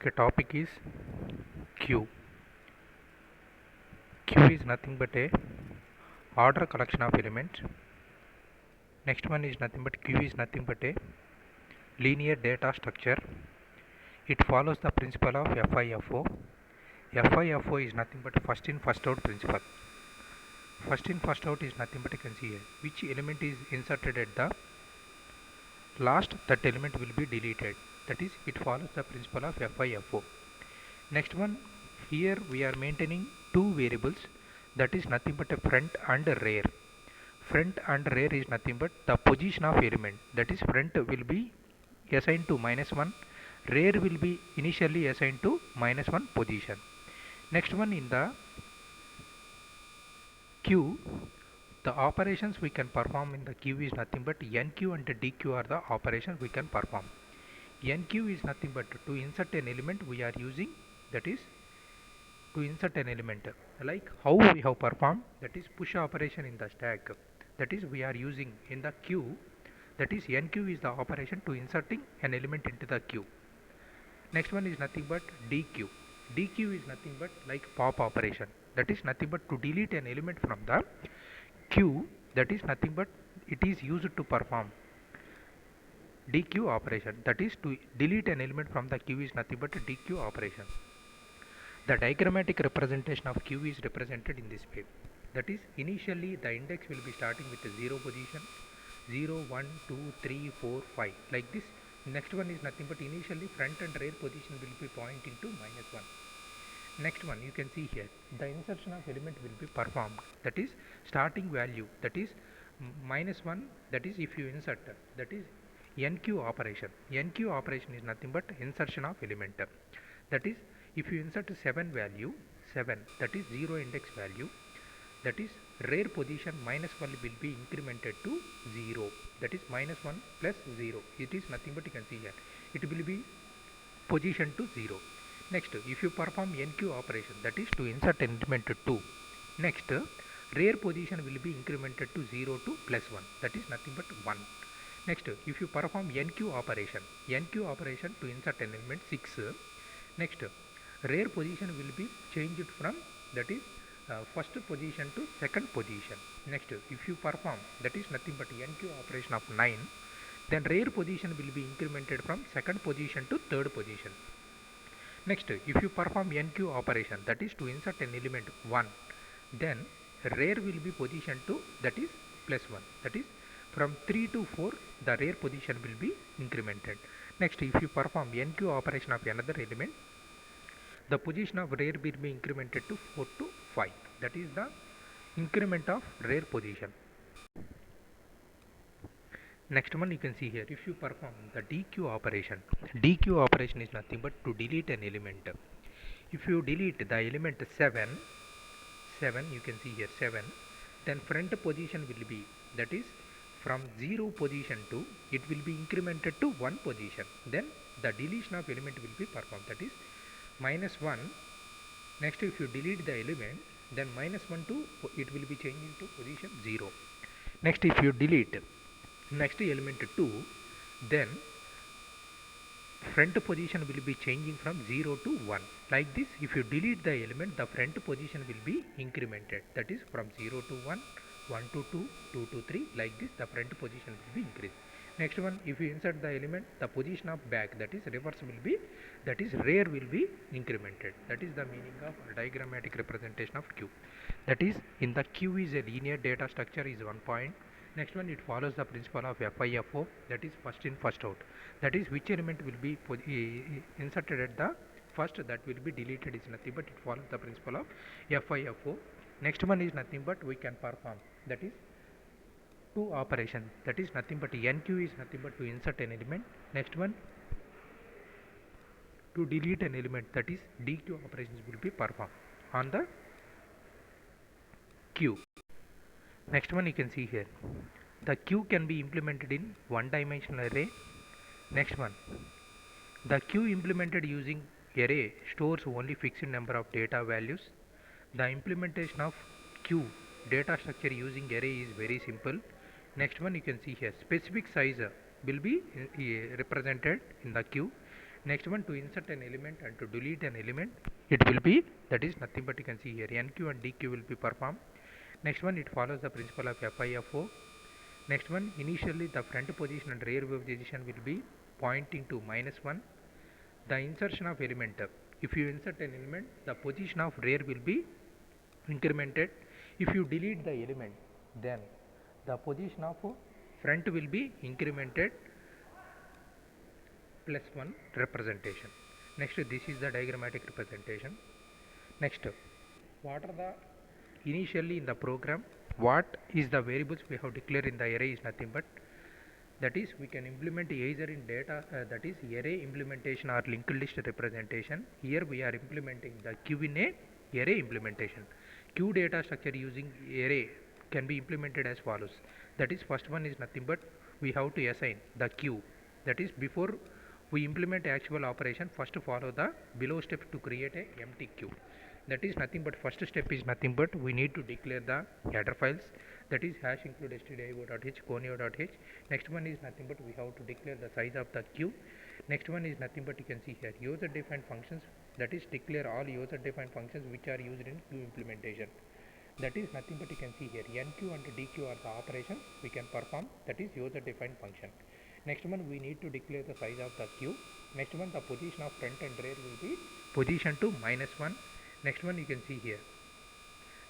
Okay, topic is queue. Queue is nothing but a order collection of elements. Next one is nothing but queue is nothing but a linear data structure. It follows the principle of FIFO. FIFO is nothing but first in first out principle. First in first out is nothing but you can see here which element is inserted at the last, that element will be deleted. That is, it follows the principle of FIFO. Next one, here we are maintaining two variables, that is nothing but a front and a rear. Front and rear is nothing but the position of element, that is front will be assigned to -1, rear will be initially assigned to -1 position. Next one, in the queue, the operations we can perform in the queue is nothing but NQ and DQ are the operations we can perform. NQ is nothing but to insert an element we are using, that is to insert an element, like how we have performed, that is push operation in the stack, that is we are using in the queue, that is NQ is the operation to inserting an element into the queue. Next one is nothing but DQ. DQ is nothing but like pop operation, that is nothing but to delete an element from the queue, that is nothing but it is used to perform DQ operation, that is to delete an element from the queue is nothing but a DQ operation. The diagrammatic representation of queue is represented in this way. That is, initially the index will be starting with the 0 position, 0, 1, 2, 3, 4, 5, like this. Next one is nothing but initially front and rear position will be pointing to -1. Next one, you can see here, the insertion of element will be performed, that is starting value, that is -1, that is if you insert, that is NQ operation. NQ operation is nothing but insertion of element, that is if you insert 7 value, 7, that is 0 index value, that is rear position -1 will be incremented to 0, that is -1 plus 0, it is nothing but you can see here, it will be position to 0. Next, if you perform NQ operation, that is to insert element 2, next rear position will be incremented to 0 to +1, that is nothing but 1. Next, if you perform NQ operation to insert an element 6, next rear position will be changed from, that is first position to second position. Next, if you perform, that is nothing but NQ operation of 9, then rear position will be incremented from second position to third position. Next, if you perform NQ operation, that is to insert an element 1, then rear will be positioned to, that is +1, that is from 3 to 4 the rear position will be incremented. Next, if you perform NQ operation of another element, the position of rear will be incremented to 4 to 5, that is the increment of rear position. Next one, you can see here, if you perform the DQ operation is nothing but to delete an element. If you delete the element 7, you can see here 7, then front position will be, that is from 0 position to, it will be incremented to 1 position, then the deletion of element will be performed, that is -1. Next, if you delete the element, then -1 to, it will be changing to position 0. Next, if you delete next element 2, then front position will be changing from 0 to 1, like this. If you delete the element, the front position will be incremented, that is from 0 to 1, 1 to 2, 2 to 3, like this the front position will be increased. Next one, if you insert the element, the position of back, that is reverse will be, that is rear will be incremented. That is the meaning of diagrammatic representation of queue. That is, in the queue is a linear data structure is one point. Next one, it follows the principle of FIFO, that is first in first out, that is which element will be inserted at the first, that will be deleted is nothing but it follows the principle of FIFO. Next one is nothing but we can perform, that is two operation, that is nothing but NQ is nothing but to insert an element. Next one, to delete an element, that is DQ operations will be performed on the queue. Next one, you can see here, the queue can be implemented in one dimensional array. Next one, the queue implemented using array stores only fixed number of data values. The implementation of queue data structure using array is very simple. Next one, you can see here, specific size will be represented in the queue. Next one, to insert an element and to delete an element, it will be, that is nothing but you can see here NQ and DQ will be performed. Next one, it follows the principle of FIFO. Next one, initially the front position and rear position will be pointing to -1. The insertion of element, if you insert an element, the position of rear will be incremented. If you delete the element, then the position of front will be incremented +1 representation. Next, this is the diagrammatic representation. Next, what are the initially in the program, what is the variables we have declared in the array is nothing but, that is we can implement either in data, that is array implementation or linked list representation. Here we are implementing the Q in a array implementation. Q data structure using array can be implemented as follows. That is, first one is nothing but we have to assign the Q. That is, before we implement actual operation, first follow the below steps to create a empty queue. That is nothing but, first step is nothing but we need to declare the header files, that is hash include stdio.h, conio.h. Next one is nothing but we have to declare the size of the queue. Next one is nothing but you can see here user defined functions, that is declare all user defined functions which are used in queue implementation. That is nothing but you can see here NQ and DQ are the operations we can perform, that is user defined function. Next one, we need to declare the size of the queue. Next one, the position of front and rear will be position to -1. Next one you can see here.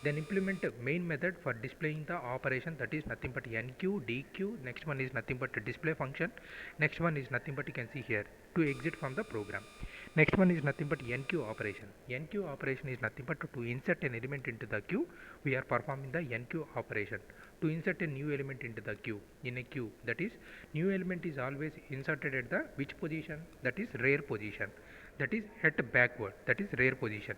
Then implement main method for displaying the operation, that is nothing but NQ, DQ. Next one is nothing but display function. Next one is nothing but you can see here to exit from the program. Next one is nothing but NQ operation. NQ operation is nothing but to insert an element into the queue. We are performing the NQ operation. To insert a new element into the queue, in a queue, that is new element is always inserted at the which position, that is rear position, that is at backward, that is rear position.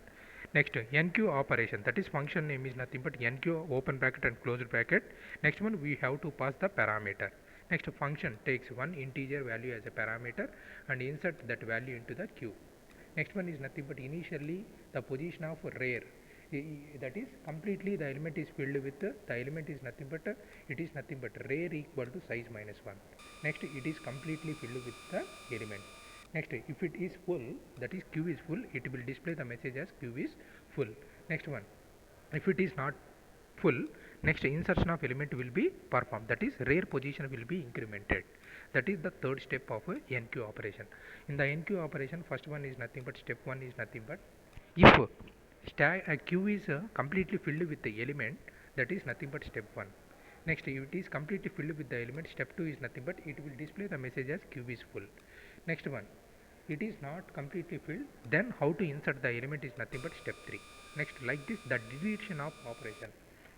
Next, NQ operation, that is function name is nothing but NQ open bracket and closed bracket. Next one, we have to pass the parameter. Next, function takes one integer value as a parameter and insert that value into the queue. Next one is nothing but initially the position of rear, that is completely the element is filled with the element is nothing but it is nothing but rear equal to size -1. Next, it is completely filled with the element. Next, if it is full, that is queue is full, it will display the message as queue is full. Next one, if it is not full, next insertion of element will be performed, that is rear position will be incremented. That is the third step of a NQ operation. In the NQ operation, first one is nothing but step 1 is nothing but if queue is completely filled with the element, that is nothing but step 1. Next, if it is completely filled with the element, step 2 is nothing but it will display the message as queue is full. Next one, it is not completely filled, then how to insert the element is nothing but step 3. Next, like this, the deletion of operation,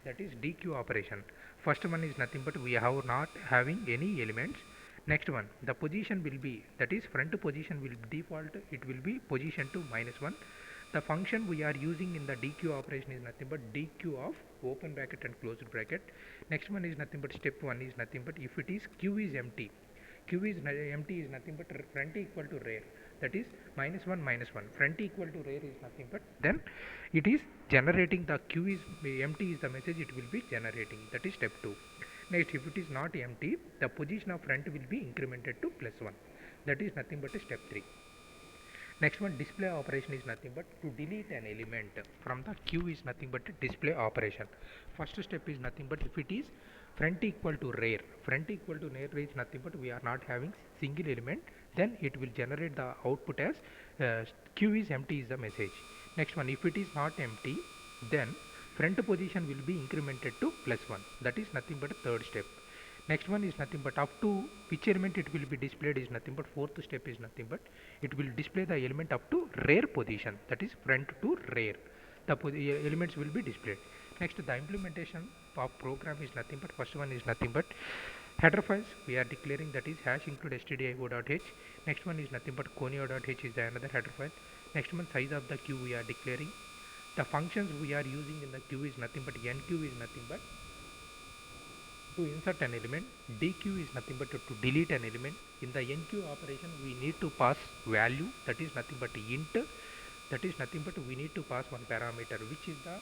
that is DQ operation. First one is nothing but we have not having any elements. Next one, the position will be, that is front position will default, it will be position to -1. The function we are using in the DQ operation is nothing but DQ of open bracket and closed bracket. Next one is nothing but step 1 is nothing but if it is Q is empty, Q is empty is nothing but front equal to rear, that is -1 -1, front equal to rear is nothing but, then it is generating the Q is empty is the message it will be generating, that is step 2. Next, if it is not empty, the position of front will be incremented to +1, that is nothing but step 3. Next one, display operation is nothing but to delete an element from the queue is nothing but display operation. First step is nothing but if it is front equal to rear, front equal to rear is nothing but we are not having single element, then it will generate the output as queue is empty is the message. Next one, if it is not empty, then front position will be incremented to +1, that is nothing but a third step. Next one is nothing but up to which element it will be displayed is nothing but fourth step is nothing but it will display the element up to rear position, that is front to rear, the elements will be displayed. Next, the implementation of program is nothing but first one is nothing but header files we are declaring, that is hash include stdio.h. Next one is nothing but conio.h is the another header file. Next one, size of the queue we are declaring. The functions we are using in the queue is nothing but NQ is nothing but to insert an element, DQ is nothing but to delete an element. In the NQ operation, we need to pass value, that is nothing but int, that is nothing but we need to pass one parameter, which is the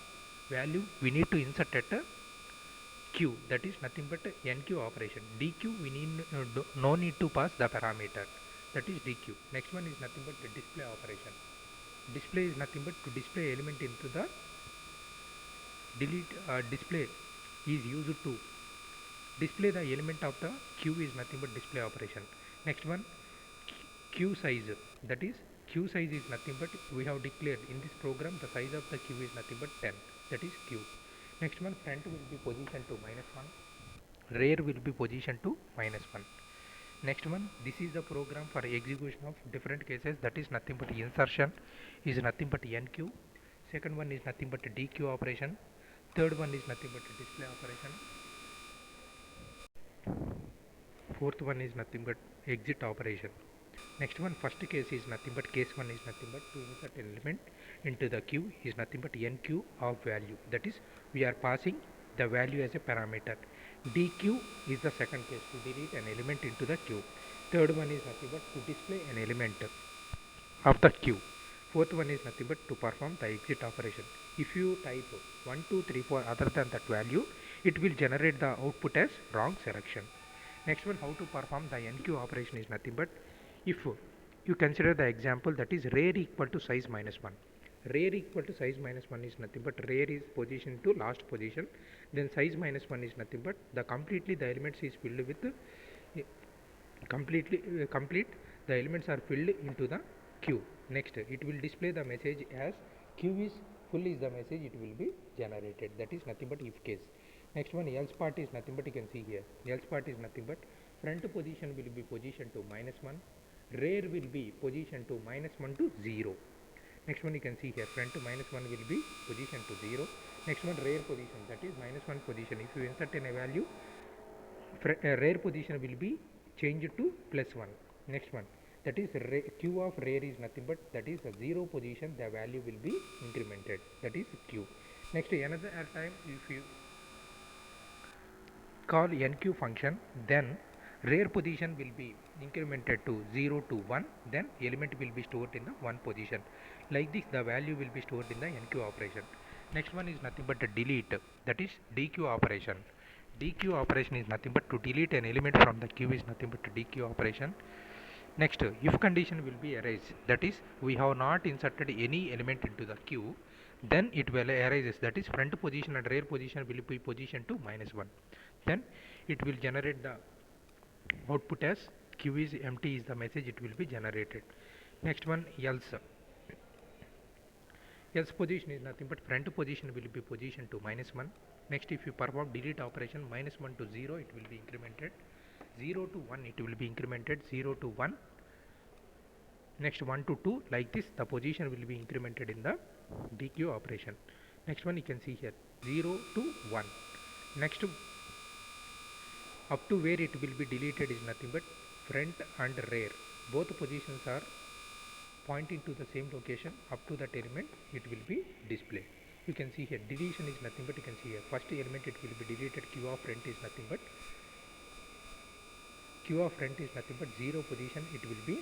value we need to insert at a Q, that is nothing but NQ operation. DQ we need no need to pass the parameter. that is dq. Next one is nothing but the display operation. Display is nothing but to display element into the delete display is used to display the element of the queue is nothing but display operation. Next one, queue size, that is queue size is nothing but we have declared in this program the size of the queue is nothing but 10, that is queue. Next one, front will be position to -1, rear will be position to -1. Next one, this is the program for execution of different cases, that is nothing but insertion is nothing but NQ. Second one is nothing but DQ operation. Third one is nothing but display operation. Fourth one is nothing but exit operation. Next one, first case is nothing but case one is nothing but to insert an element into the queue is nothing but NQ of value, that is we are passing the value as a parameter. DQ is the second case to delete an element into the queue. Third one is nothing but to display an element of the queue. Fourth one is nothing but to perform the exit operation. If you type 1 2 3 4 other than that value, it will generate the output as wrong selection. Next one, how to perform the NQ operation is nothing but if you consider the example, that is rear equal to size -1. Rear equal to size -1 is nothing but rear is position to last position, then size -1 is nothing but the completely the elements is filled with complete the elements are filled into the queue. Next, it will display the message as queue is full is the message it will be generated, that is nothing but if case. Next one, else part is nothing but you can see here, else part is nothing but front position will be position to -1, rear will be position to -1 to 0. Next one, you can see here, front to -1 will be position to 0. Next one, rear position, that is -1 position. If you insert in a value, rear position will be changed to +1. Next one, that is q of rear is nothing but that is a 0 position, the value will be incremented, that is q. Next, another time if you call NQ function, then rear position will be incremented to 0 to 1, then element will be stored in the 1 position. Like this the value will be stored in the NQ operation. Next one is nothing but a delete, that is DQ operation. DQ operation is nothing but to delete an element from the queue is nothing but a DQ operation. Next, if condition will be erased, that is we have not inserted any element into the queue, then it will arises, that is front position and rear position will be position to -1. Then it will generate the output as queue is empty is the message it will be generated. Next one, else. Else position is nothing but front position will be position to -1. Next, if you perform delete operation, -1 to 0 it will be incremented, 0 to 1 it will be incremented, 0 to 1. Next 1 to 2, like this the position will be incremented in the DQ operation. Next one, you can see here 0 to 1. Next, up to where it will be deleted is nothing but front and rear, both positions are pointing to the same location. Up to that element it will be displayed. You can see here deletion is nothing but you can see here first element it will be deleted, q of front is nothing but 0 position it will be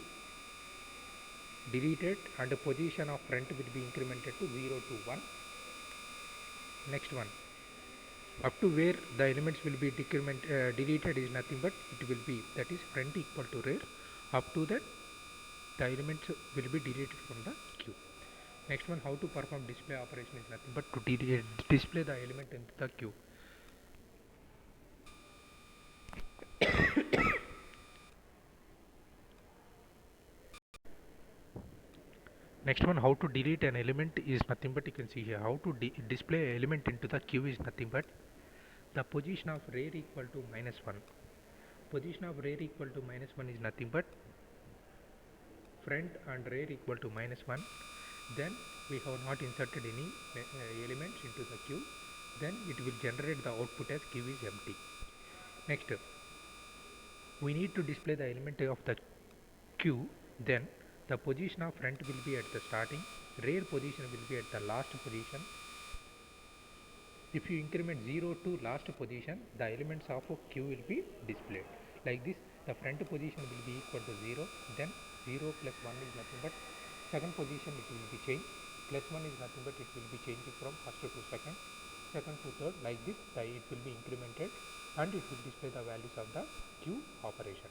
deleted and the position of front will be incremented to 0 to 1. Next one, up to where the elements will be deleted is nothing but it will be that is front equal to rear, up to that the elements will be deleted from the queue. Next one, how to perform display operation is nothing but to display the element in the queue. Next one, how to delete an element is nothing but you can see here how to display element into the queue is nothing but the position of rear equal to -1. Position of rear equal to -1 is nothing but front and rear equal to -1. Then we have not inserted any elements into the queue, then it will generate the output as queue is empty. Next, we need to display the element of the queue, then the position of front will be at the starting, rear position will be at the last position. If you increment 0 to last position, the elements of a queue will be displayed. Like this, the front position will be equal to 0, then 0 plus 1 is nothing but second position it will be changed, plus 1 is nothing but it will be changing from first to second, second to third. Like this, it will be incremented and it will display the values of the queue operation.